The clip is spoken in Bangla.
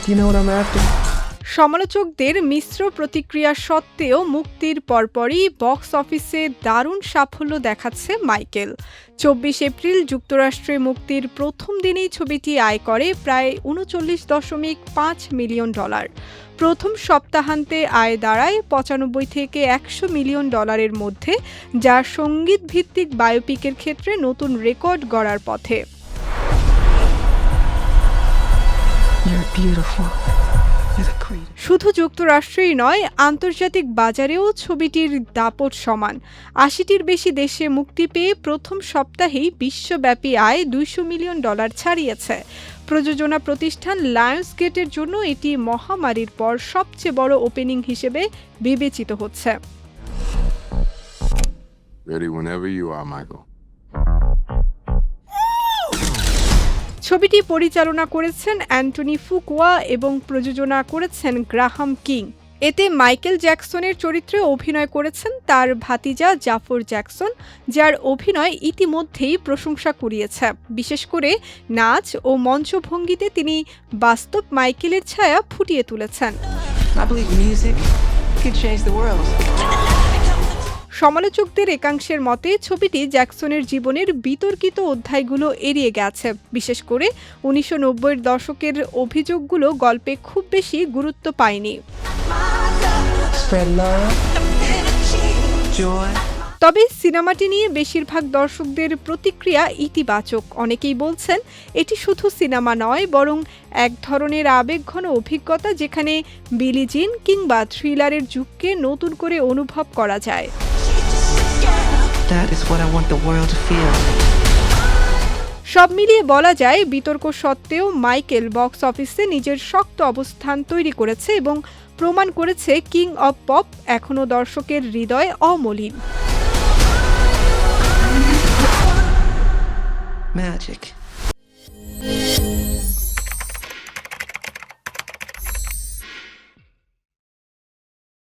Do you know what I'm after? সমালোচকদের মিশ্র প্রতিক্রিয়া সত্ত্বেও মুক্তির পরপরই বক্স অফিসে দারুণ সাফল্য দেখাচ্ছে মাইকেল। ২৪ এপ্রিল যুক্তরাষ্ট্রে মুক্তির প্রথম দিনেই ছবিটি আয় করে প্রায় $৩৯.৫ মিলিয়ন। প্রথম সপ্তাহান্তে আয় দাঁড়ায় ৯৫ থেকে $১০০ মিলিয়ন মধ্যে, যা সঙ্গীত ভিত্তিক বায়োপিকের ক্ষেত্রে নতুন রেকর্ড গড়ার পথে। You're beautiful. শুধু যুক্তরাষ্ট্রেই নয়, আন্তর্জাতিক বাজারেও ছবিটির দাপট সমান। ৮০টির বেশি দেশে মুক্তি পেয়ে প্রথম সপ্তাহেই বিশ্বব্যাপী আয় $২০০ মিলিয়ন ছাড়িয়েছে। প্রযোজনা প্রতিষ্ঠান লায়ন্সগেটের জন্য এটি মহামারীর পর সবচেয়ে বড় ওপেনিং হিসেবে বিবেচিত হচ্ছে। Ready whenever you are, Michael. ছবিটি পরিচালনা করেছেন অ্যান্টনি ফুকুয়া এবং প্রযোজনা করেছেন গ্রাহাম কিং। এতে মাইকেল জ্যাকসনের চরিত্রে অভিনয় করেছেন তার ভাতিজা জাফর জ্যাকসন, যার অভিনয় ইতিমধ্যেই প্রশংসা কুড়িয়েছে। বিশেষ করে নাচ ও মঞ্চভঙ্গিতে তিনি বাস্তব মাইকেলের ছায়া ফুটিয়ে তুলেছেন। সমালোচকদের একাংশের মতে ছবিটি জ্যাকসনের জীবনের বিতর্কিত অধ্যায়গুলো এড়িয়ে গেছে। বিশেষ করে ১৯৯০-এর দশকের অভিযোগগুলো গল্পে খুব বেশি গুরুত্ব পায়নি। তবে সিনেমাটি নিয়ে বেশিরভাগ দর্শকদের প্রতিক্রিয়া ইতিবাচক। অনেকেই বলছেন এটি শুধু সিনেমা নয়, বরং এক ধরনের আবেগঘন অভিজ্ঞতা, যেখানে বিলি জিন কিংবা থ্রিলারের যুগকে নতুন করে অনুভব করা যায়। That is what I want the world to feel. সব মিলিয়ে বলা যায়, বিতর্ক সত্ত্বেও মাইকেল বক্স অফিসে নিজের শক্ত অবস্থান তৈরি করেছে এবং প্রমাণ করেছে কিং অব পপ এখনও দর্শকের হৃদয়ে অমলিন। Magic.